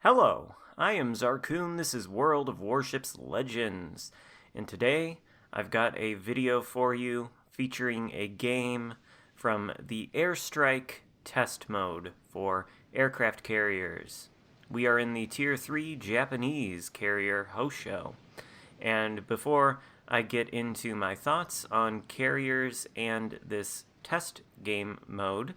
Hello, I am Xarkun. This is World of Warships Legends, and today I've got a video for you featuring a game from the Airstrike test mode for aircraft carriers. We are in the Tier 3 Japanese carrier Hosho, and before I get into my thoughts on carriers and this test game mode,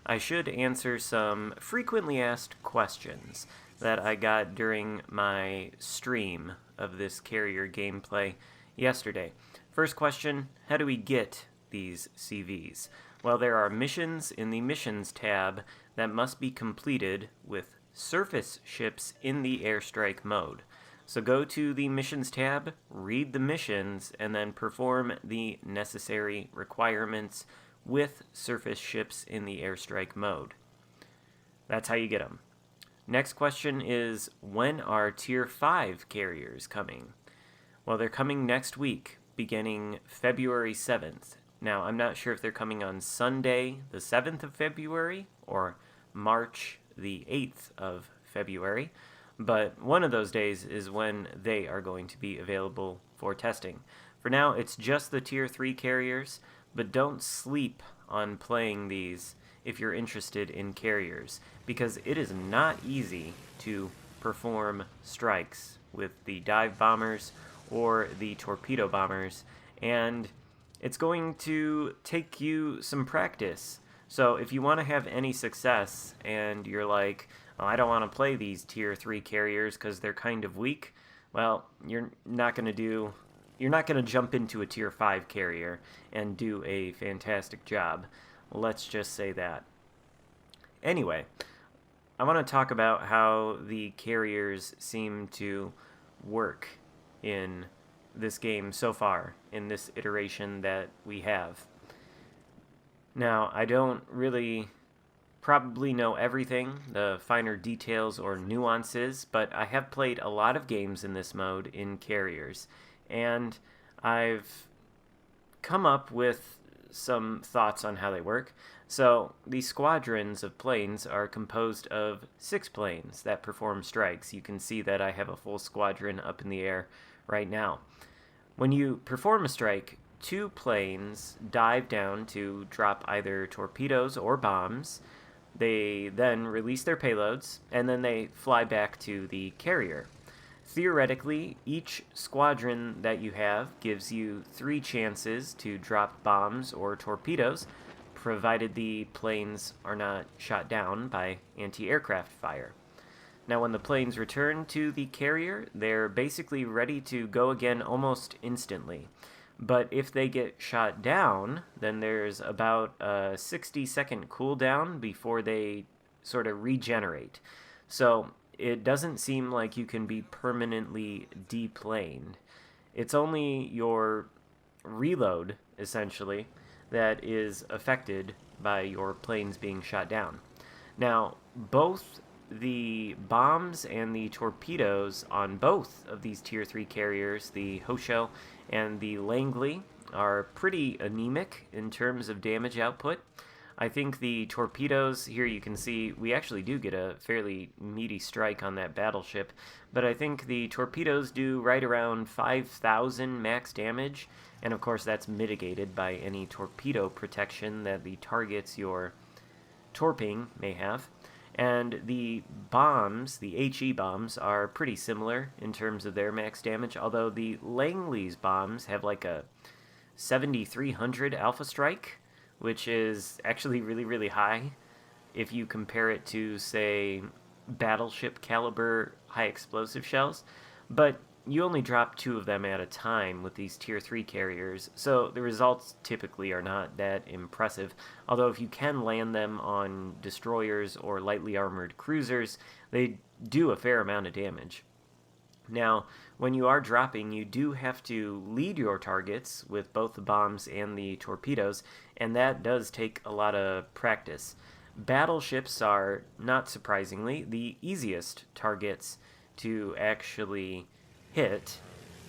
I should answer some frequently asked questions that I got during my stream of this carrier gameplay yesterday. First question, how do we get these CVs? Well, there are missions in the Missions tab that must be completed with surface ships in the airstrike mode. So go to the Missions tab, read the missions, and then perform the necessary requirements with surface ships in the airstrike mode. That's how you get them. Next question is, when are Tier 5 carriers coming? Well, they're coming next week, beginning February 7th. Now, I'm not sure if they're coming on Sunday, the 7th of February, or March the 8th of February, but one of those days is when they are going to be available for testing. For now, it's just the Tier 3 carriers, but don't sleep on playing these if you're interested in carriers, because it is not easy to perform strikes with the dive bombers or the torpedo bombers, and it's going to take you some practice. So if you want to have any success and you're like, oh, I don't want to play these Tier 3 carriers because they're kind of weak, well, you're not going to jump into a Tier 5 carrier and do a fantastic job. Let's just say that. Anyway, I want to talk about how the carriers seem to work in this game so far, in this iteration that we have. Now, I don't really probably know everything, the finer details or nuances, but I have played a lot of games in this mode in carriers, and I've come up with some thoughts on how they work. So, the squadrons of planes are composed of 6 planes that perform strikes. You can see that I have a full squadron up in the air right now. When you perform a strike, 2 planes dive down to drop either torpedoes or bombs. They then release their payloads, and then they fly back to the carrier. Theoretically, each squadron that you have gives you 3 chances to drop bombs or torpedoes, provided the planes are not shot down by anti-aircraft fire. Now, when the planes return to the carrier, they're basically ready to go again almost instantly. But if they get shot down, then there's about a 60-second cooldown before they sort of regenerate. So it doesn't seem like you can be permanently deplaned. It's only your reload, essentially, that is affected by your planes being shot down. Now, both the bombs and the torpedoes on both of these Tier 3 carriers, the Hosho and the Langley, are pretty anemic in terms of damage output. I think the torpedoes, here you can see, we actually do get a fairly meaty strike on that battleship, but I think the torpedoes do right around 5,000 max damage, and of course that's mitigated by any torpedo protection that the targets you're torping may have. And the bombs, the HE bombs, are pretty similar in terms of their max damage, although the Langley's bombs have like a 7,300 alpha strike, which is actually really, really high if you compare it to, say, battleship caliber high explosive shells. But you only drop 2 of them at a time with these Tier 3 carriers, so the results typically are not that impressive. Although if you can land them on destroyers or lightly armored cruisers, they do a fair amount of damage. Now, when you are dropping, you do have to lead your targets with both the bombs and the torpedoes, and that does take a lot of practice. Battleships are, not surprisingly, the easiest targets to actually hit,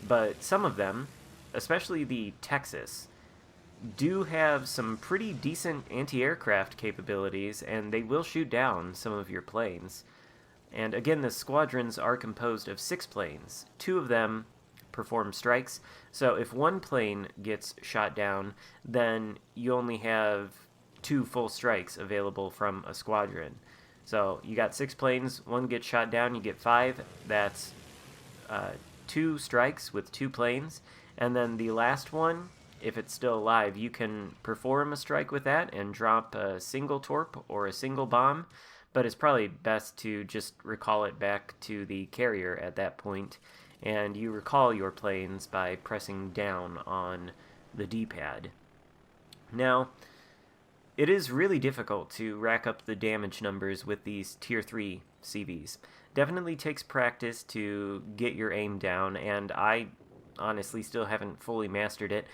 but some of them, especially the Texas, do have some pretty decent anti-aircraft capabilities, and they will shoot down some of your planes. And again, the squadrons are composed of 6 planes. 2 of them perform strikes. So if one plane gets shot down, then you only have 2 full strikes available from a squadron. So you got 6 planes, one gets shot down, you get 5. That's 2 strikes with 2 planes. And then the last one, if it's still alive, you can perform a strike with that and drop a single torp or a single bomb. But it's probably best to just recall it back to the carrier at that point. And you recall your planes by pressing down on the D-pad. Now, it is really difficult to rack up the damage numbers with these Tier 3 CVs. Definitely takes practice to get your aim down, and I honestly still haven't fully mastered it.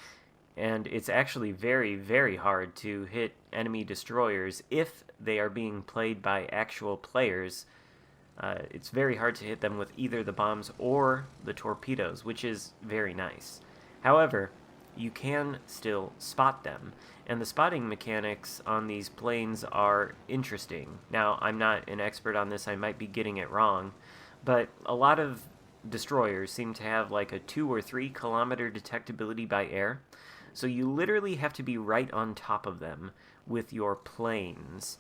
And it's actually very, very hard to hit enemy destroyers if they are being played by actual players. It's very hard to hit them with either the bombs or the torpedoes, which is very nice. However, you can still spot them, and the spotting mechanics on these planes are interesting. Now, I'm not an expert on this, I might be getting it wrong, but a lot of destroyers seem to have like a 2 or 3 kilometer detectability by air, so you literally have to be right on top of them with your planes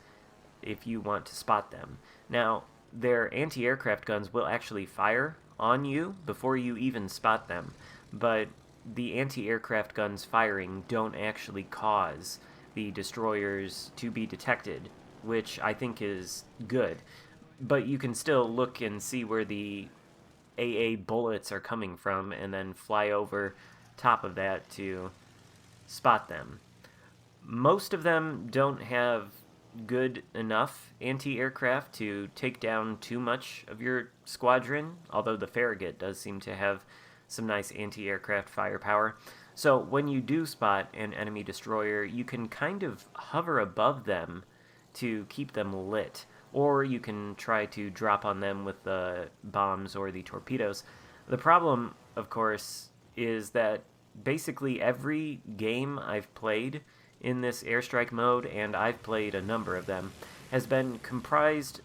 if you want to spot them. Now, their anti-aircraft guns will actually fire on you before you even spot them, but the anti-aircraft guns firing don't actually cause the destroyers to be detected, which I think is good. But you can still look and see where the AA bullets are coming from and then fly over top of that to spot them. Most of them don't have good enough anti-aircraft to take down too much of your squadron, although the Farragut does seem to have some nice anti-aircraft firepower. So when you do spot an enemy destroyer, you can kind of hover above them to keep them lit, or you can try to drop on them with the bombs or the torpedoes. The problem, of course, is that basically every game I've played in this airstrike mode, and I've played a number of them, has been comprised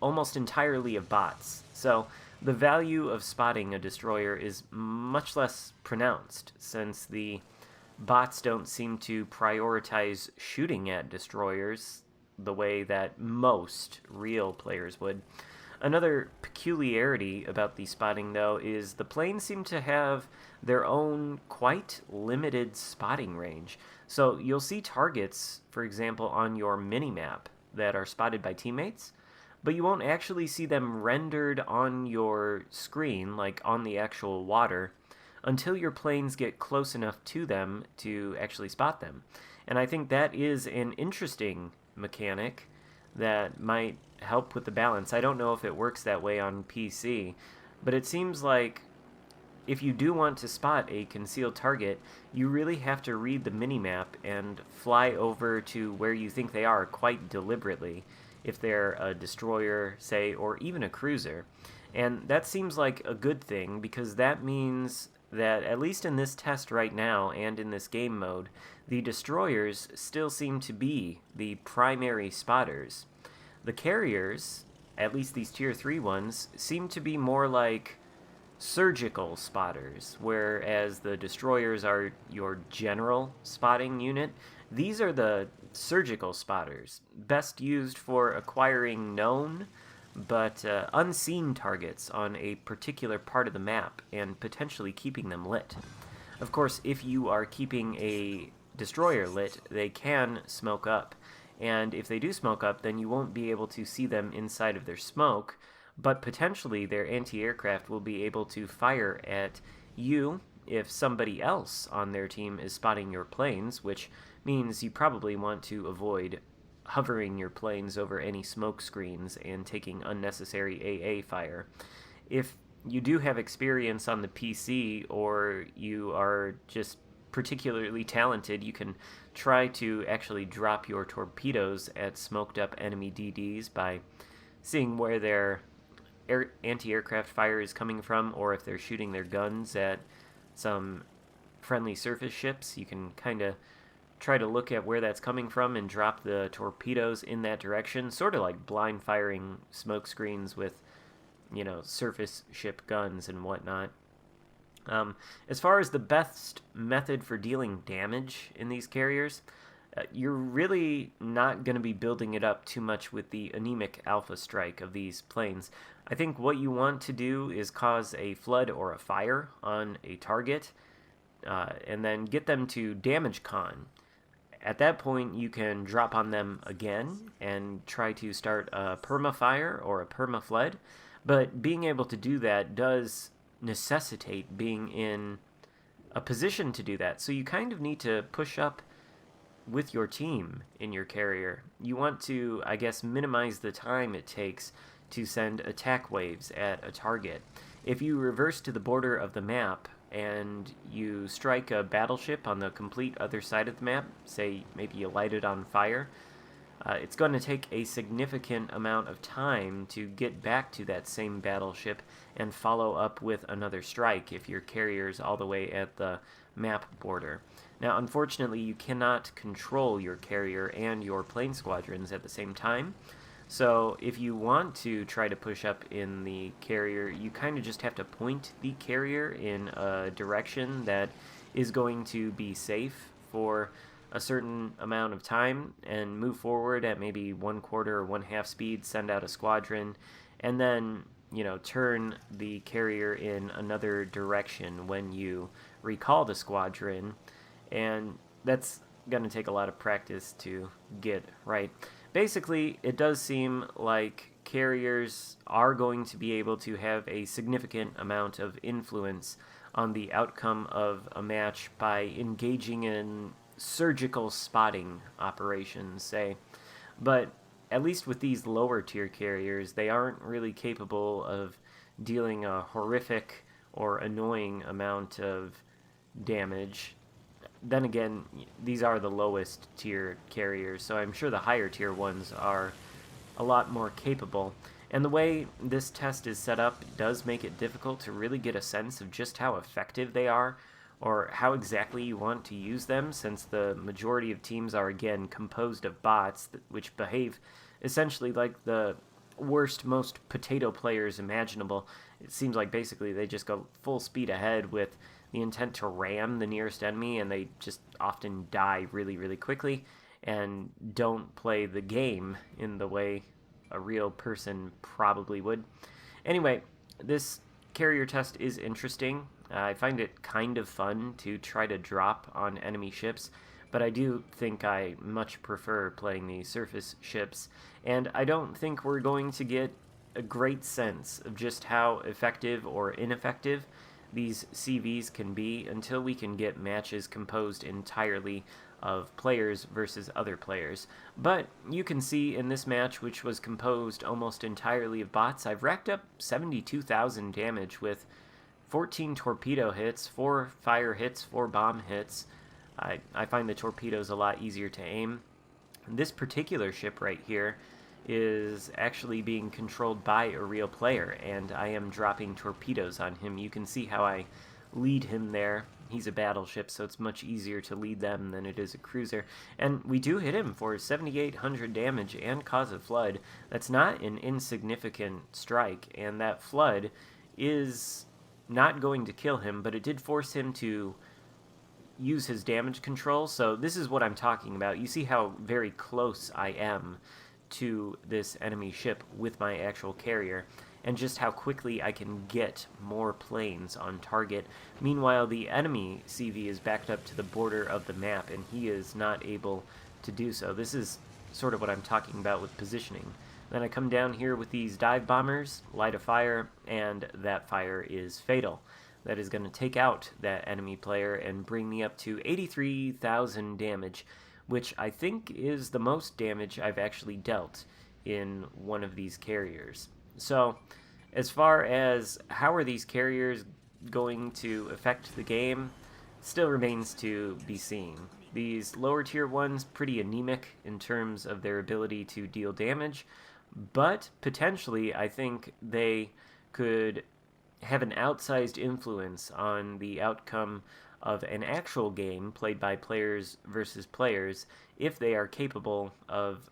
almost entirely of bots. So the value of spotting a destroyer is much less pronounced, since the bots don't seem to prioritize shooting at destroyers the way that most real players would. Another peculiarity about the spotting, though, is the planes seem to have their own quite limited spotting range. So you'll see targets, for example, on your minimap that are spotted by teammates, but you won't actually see them rendered on your screen, like on the actual water, until your planes get close enough to them to actually spot them. And I think that is an interesting mechanic that might help with the balance. I don't know if it works that way on PC, but it seems like if you do want to spot a concealed target, you really have to read the minimap and fly over to where you think they are quite deliberately, if they're a destroyer, say, or even a cruiser. And that seems like a good thing, because that means that, at least in this test right now and in this game mode, the destroyers still seem to be the primary spotters. The carriers, at least these Tier 3 ones, seem to be more like surgical spotters, whereas the destroyers are your general spotting unit. These are the surgical spotters, best used for acquiring known but unseen targets on a particular part of the map and potentially keeping them lit. Of course, if you are keeping a destroyer lit, they can smoke up, and if they do smoke up, then you won't be able to see them inside of their smoke, but potentially their anti-aircraft will be able to fire at you if somebody else on their team is spotting your planes, which means you probably want to avoid hovering your planes over any smoke screens and taking unnecessary AA fire. If you do have experience on the PC, or you are just particularly talented, you can try to actually drop your torpedoes at smoked up enemy DDs by seeing where their anti-aircraft fire is coming from, or if they're shooting their guns at some friendly surface ships. You can kind of try to look at where that's coming from and drop the torpedoes in that direction, sort of like blind firing smoke screens with, surface ship guns and whatnot. As far as the best method for dealing damage in these carriers, you're really not going to be building it up too much with the anemic alpha strike of these planes. I think what you want to do is cause a flood or a fire on a target, and then get them to damage con. At that point, you can drop on them again and try to start a perma-fire or a perma-flood, but being able to do that does necessitate being in a position to do that. So you kind of need to push up with your team in your carrier. You want to, I guess, minimize the time it takes to send attack waves at a target. If you reverse to the border of the map and you strike a battleship on the complete other side of the map, say maybe you light it on fire, it's going to take a significant amount of time to get back to that same battleship and follow up with another strike if your carrier's all the way at the map border. Now, unfortunately, you cannot control your carrier and your plane squadrons at the same time. So if you want to try to push up in the carrier, you kind of just have to point the carrier in a direction that is going to be safe for a certain amount of time and move forward at maybe 1/4 or 1/2 speed, send out a squadron, and then, turn the carrier in another direction when you recall the squadron. And that's going to take a lot of practice to get right. Basically, it does seem like carriers are going to be able to have a significant amount of influence on the outcome of a match by engaging in surgical spotting operations, say. But at least with these lower tier carriers, they aren't really capable of dealing a horrific or annoying amount of damage. Then again, these are the lowest tier carriers, so I'm sure the higher tier ones are a lot more capable. And the way this test is set up does make it difficult to really get a sense of just how effective they are, or how exactly you want to use them, since the majority of teams are, again, composed of bots which behave essentially like the worst, most potato players imaginable. It seems like basically they just go full speed ahead with the intent to ram the nearest enemy, and they just often die really, really quickly and don't play the game in the way a real person probably would. Anyway, this carrier test is interesting. I find it kind of fun to try to drop on enemy ships, but I do think I much prefer playing the surface ships, and I don't think we're going to get a great sense of just how effective or ineffective these CVs can be until we can get matches composed entirely of players versus other players. But you can see in this match, which was composed almost entirely of bots, I've racked up 72,000 damage with 14 torpedo hits, 4 fire hits, 4 bomb hits. I find the torpedoes a lot easier to aim. And this particular ship right here is actually being controlled by a real player, and I am dropping torpedoes on him. You can see how I lead him there. He's a battleship, so it's much easier to lead them than it is a cruiser. And we do hit him for 7,800 damage and cause a flood. That's not an insignificant strike, and that flood is not going to kill him, but it did force him to use his damage control. So this is what I'm talking about. You see how very close I am to this enemy ship with my actual carrier, and just how quickly I can get more planes on target. Meanwhile, the enemy CV is backed up to the border of the map, and he is not able to do so. This is sort of what I'm talking about with positioning. Then I come down here with these dive bombers, light a fire, and that fire is fatal. That is going to take out that enemy player and bring me up to 83,000 damage, which I think is the most damage I've actually dealt in one of these carriers. So, as far as how are these carriers going to affect the game, still remains to be seen. These lower tier ones, pretty anemic in terms of their ability to deal damage, but potentially I think they could have an outsized influence on the outcome of an actual game played by players versus players if they are capable of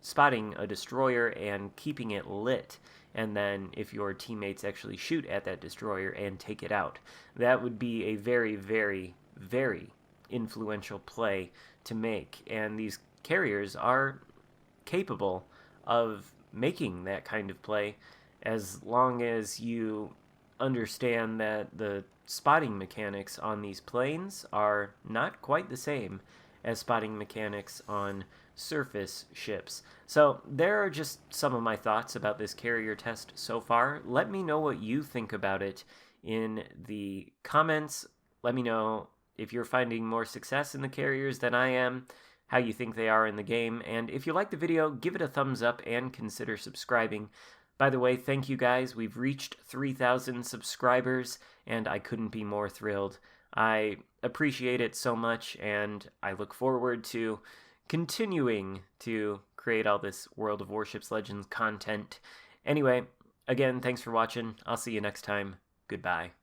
spotting a destroyer and keeping it lit, and then if your teammates actually shoot at that destroyer and take it out. That would be a very, very, very influential play to make, and these carriers are capable of making that kind of play as long as you understand that the spotting mechanics on these planes are not quite the same as spotting mechanics on surface ships. So there are just some of my thoughts about this carrier test so far. Let me know what you think about it in the comments. Let me know if you're finding more success in the carriers than I am, how you think they are in the game, and if you like the video, give it a thumbs up and consider subscribing. By the way, thank you guys. We've reached 3,000 subscribers, and I couldn't be more thrilled. I appreciate it so much, and I look forward to continuing to create all this World of Warships Legends content. Anyway, again, thanks for watching. I'll see you next time. Goodbye.